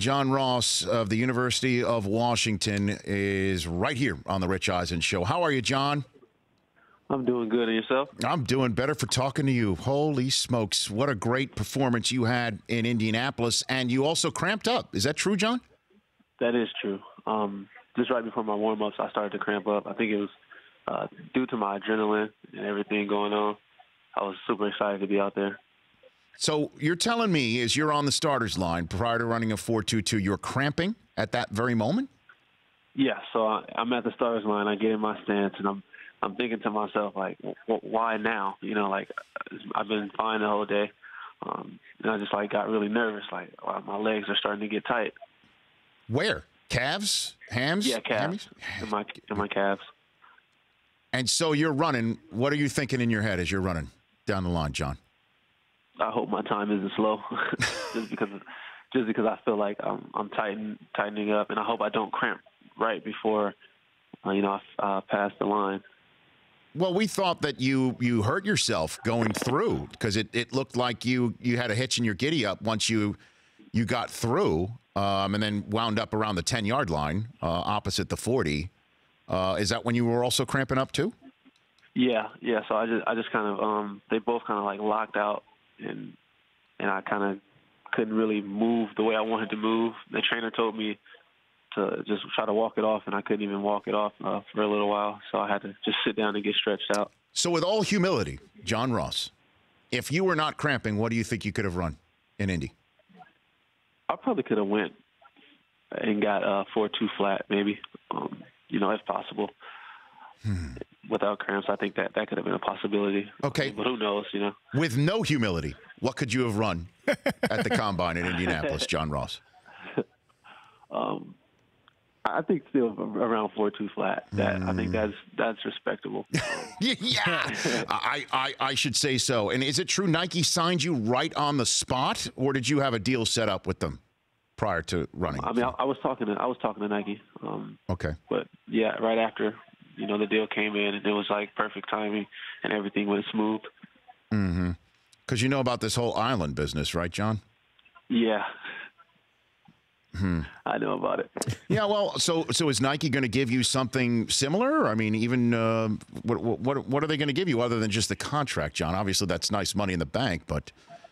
John Ross of the University of Washington is right here on the Rich Eisen Show. How are you, John? I'm doing good. And yourself? I'm doing better for talking to you. Holy smokes. What a great performance you had in Indianapolis. And you also cramped up. Is that true, John? That is true. Just right before my warm-ups, I started to cramp up. I think it was due to my adrenaline and everything going on. I was super excited to be out there. So you're telling me as you're on the starters line prior to running a 4.22, you're cramping at that very moment? Yeah, so I'm at the starters line. I get in my stance, and I'm thinking to myself, like, why now? You know, like, I've been fine the whole day. And I just, like, got really nervous. Like, wow, my legs are starting to get tight. Where? Calves? Hams? Yeah, calves. In my calves. And so you're running. What are you thinking in your head as you're running down the line, John? I hope my time isn't slow, just because I feel like I'm tightening up, and I hope I don't cramp right before I pass the line. Well, we thought that you hurt yourself going through because it looked like you had a hitch in your giddy up once you got through, and then wound up around the 10-yard line opposite the 40. Is that when you were also cramping up too? Yeah. So I just kind of they both kind of like locked out. And I kind of couldn't really move the way I wanted to move. The trainer told me to just try to walk it off, and I couldn't even walk it off for a little while. So I had to just sit down and get stretched out. So with all humility, John Ross, if you were not cramping, what do you think you could have run in Indy? I probably could have went and got 4.2 flat, maybe, if possible. Without cramps, I think that could have been a possibility. Okay. But who knows, With no humility, what could you have run at the Combine in Indianapolis, John Ross? I think still around 4.2 flat. I think that's respectable. Yeah, I should say so. And is it true Nike signed you right on the spot, or did you have a deal set up with them prior to running? I mean, I was talking to Nike. Okay. But yeah, right after the deal came in, and it was like perfect timing, and everything went smooth. Mm-hmm. Because you know about this whole island business, right, John? Yeah. I know about it. Yeah, well, so is Nike going to give you something similar? I mean, even what are they going to give you other than just the contract, John? Obviously, that's nice money in the bank, but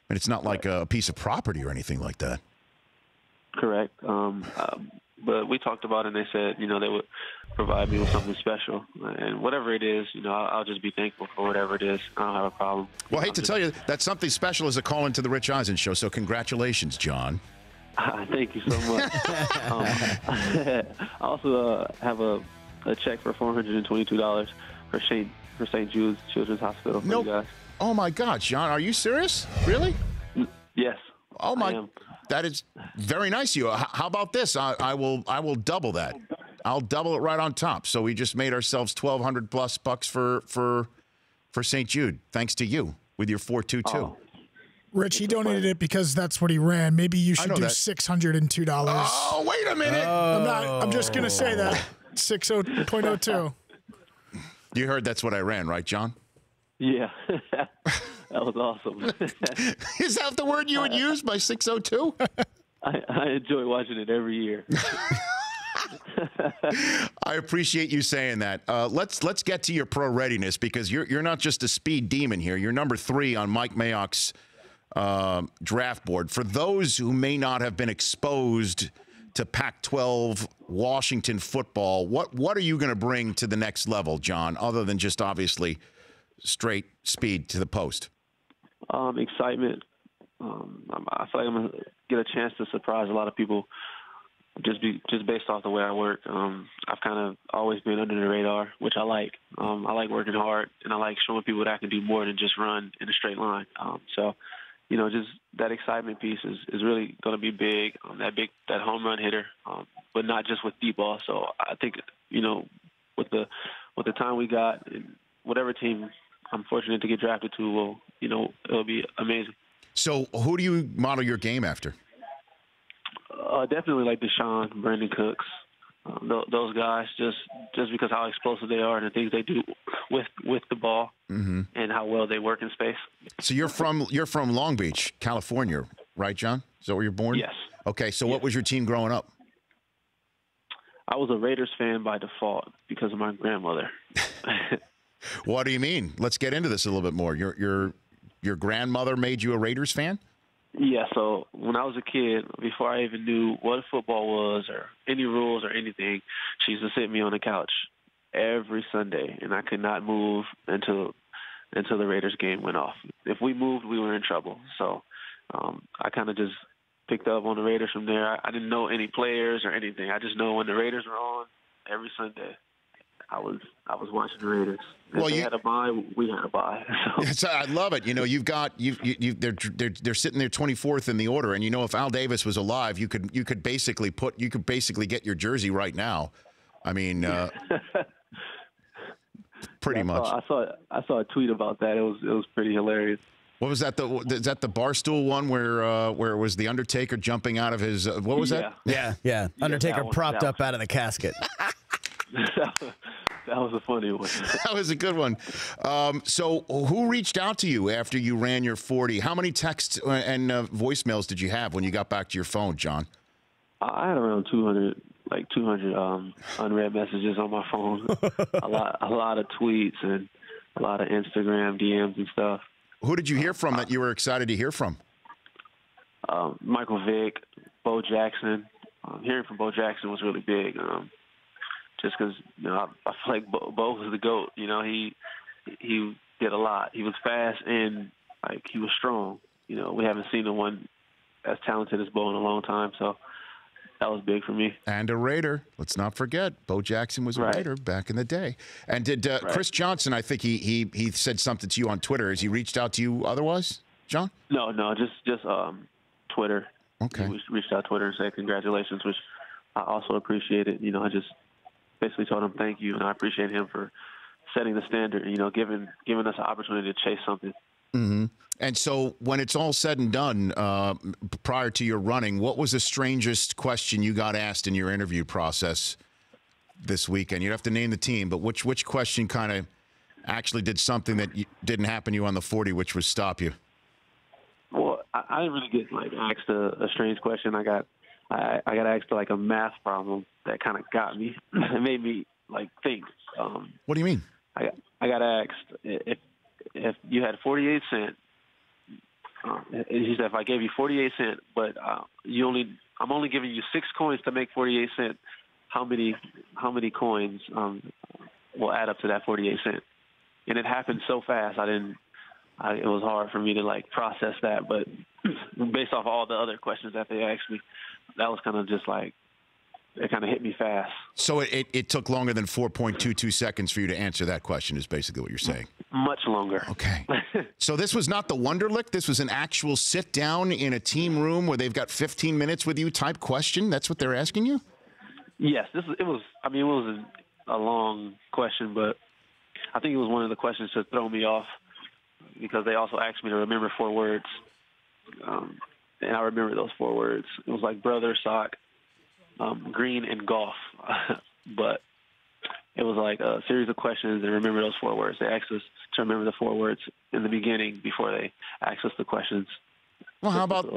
it's not like a piece of property or anything like that. Correct. But we talked about it, and they said, they would provide me with something special. And whatever it is, I'll just be thankful for whatever it is. I don't have a problem. Well, I hate to tell you that something special is a call into the Rich Eisen Show, so congratulations, John. Thank you so much. I also have a check for $422 for St. Jude's Children's Hospital for you guys. Oh, my God, John, are you serious? Really? Yes. Oh, my. That is very nice of you. How about this? I will double that. I'll double it right on top. So we just made ourselves $1,200+ for St. Jude, thanks to you with your 4.22. Oh. Rich, he donated it because that's what he ran. Maybe you should do $602. Oh, wait a minute. I'm just going to say that. 60.02. You heard that's what I ran, right, John? Yeah. That was awesome. Is that the word you would use by 602? I enjoy watching it every year. I appreciate you saying that. Let's get to your pro readiness because you're not just a speed demon here. You're number 3 on Mike Mayock's draft board. For those who may not have been exposed to Pac-12 Washington football, what are you going to bring to the next level, John, other than just obviously straight speed to the post? Excitement. I feel like I'm going to get a chance to surprise a lot of people just based off the way I work. I've kind of always been under the radar, which I like. I like working hard, and I like showing people that I can do more than just run in a straight line. So just that excitement piece is really going to be big. That home run hitter, but not just with deep ball. So I think with the time we got, and whatever team I'm fortunate to get drafted to, it'll be amazing. So who do you model your game after? Definitely like Deshaun, Brandon Cooks, those guys. Just because how explosive they are and the things they do with the ball, and how well they work in space. So you're from Long Beach, California, right, John? Is that where you're born? Yes. Okay, so what was your team growing up? I was a Raiders fan by default because of my grandmother. What do you mean? Let's get into this a little bit more. Your grandmother made you a Raiders fan? Yeah, so when I was a kid, before I even knew what football was or any rules or anything, she used to sit me on the couch every Sunday, and I could not move until the Raiders game went off. If we moved, we were in trouble. So I kind of just picked up on the Raiders from there. I didn't know any players or anything. I just know when the Raiders were on every Sunday, I was watching the Raiders. If they had a bye, we had a bye. So. I love it. You know, they're sitting there 24th in the order, and you know if Al Davis was alive, you could basically get your jersey right now. I mean, pretty much. I saw a tweet about that. It was pretty hilarious. What was that? Is that the Barstool one where it was the Undertaker jumping out of his? What was that? Yeah. Undertaker propped up out of the casket. That was a funny one. That was a good one. So who reached out to you after you ran your 40? How many texts and voicemails did you have when you got back to your phone, John? I had around 200 unread messages on my phone. a lot of tweets and a lot of Instagram DMs and stuff. Who did you hear from that you were excited to hear from? Michael Vick, Bo Jackson. Hearing from Bo Jackson was really big. Just because I feel like Bo was the GOAT. You know, he did a lot. He was fast and he was strong. You know, we haven't seen one as talented as Bo in a long time. So that was big for me. And a Raider. Let's not forget, Bo Jackson was a Raider back in the day. And did Chris Johnson? I think he said something to you on Twitter. Has he reached out to you otherwise, John? No, just Twitter. Okay. He reached out to Twitter and said congratulations, which I also appreciate it. You know, I just basically told him thank you, and I appreciate him for setting the standard. You know, giving us an opportunity to chase something. Mm-hmm. And so when it's all said and done, prior to your running, what was the strangest question you got asked in your interview process this weekend? You'd have to name the team, but which question kind of actually did something that didn't happen to you on the 40, which was stop you? Well, I didn't really get asked a strange question. I got asked a math problem that kind of got me. It made me think. What do you mean? I got asked if you had 48 cents. He said if I gave you 48 cents, but I'm only giving you 6 coins to make 48 cents. How many coins will add up to that 48 cents? And it happened so fast. It was hard for me to process that, but based off all the other questions that they asked me, that was kind of just it kind of hit me fast. So it took longer than 4.22 seconds for you to answer that question is basically what you're saying. Much longer. Okay. So this was not the Wonderlic. This was an actual sit down in a team room where they've got 15 minutes with you type question. That's what they're asking you? Yes. It was a long question, but I think it was one of the questions to throw me off because they also asked me to remember 4 words. And I remember those 4 words. It was brother, sock, green, and golf. But it was a series of questions and remember those 4 words. They asked us to remember the 4 words in the beginning before they asked us the questions. Well, how about,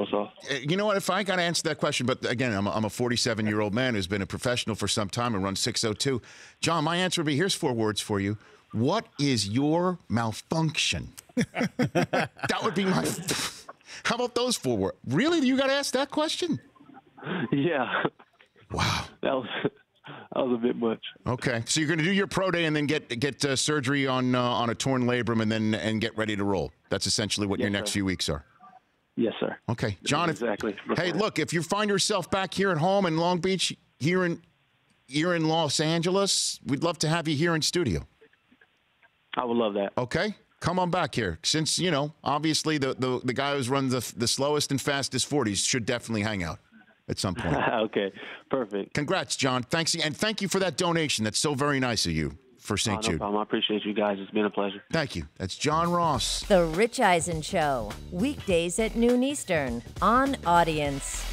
you know what, if I got to answer that question, but again, I'm a 47-year-old man who's been a professional for some time and runs 6:02. John, my answer would be, here's 4 words for you. What is your malfunction? That would be my... How about those 4 words? Really? You got to ask that question? Yeah. Wow. That was a bit much. Okay, so you're going to do your pro day and then get surgery on a torn labrum and get ready to roll. That's essentially what your next few weeks are. Yes, sir. Okay, John. Exactly. Hey, look, if you find yourself back here at home in Long Beach, here in Los Angeles, we'd love to have you here in studio. I would love that. Okay, come on back here. Since obviously the guy who's run the slowest and fastest 40s should definitely hang out at some point. Okay, perfect. Congrats, John. Thanks, and thank you for that donation. That's so very nice of you for St. Jude. No problem. I appreciate you guys. It's been a pleasure. Thank you. That's John Ross. The Rich Eisen Show, weekdays at noon Eastern on Audience.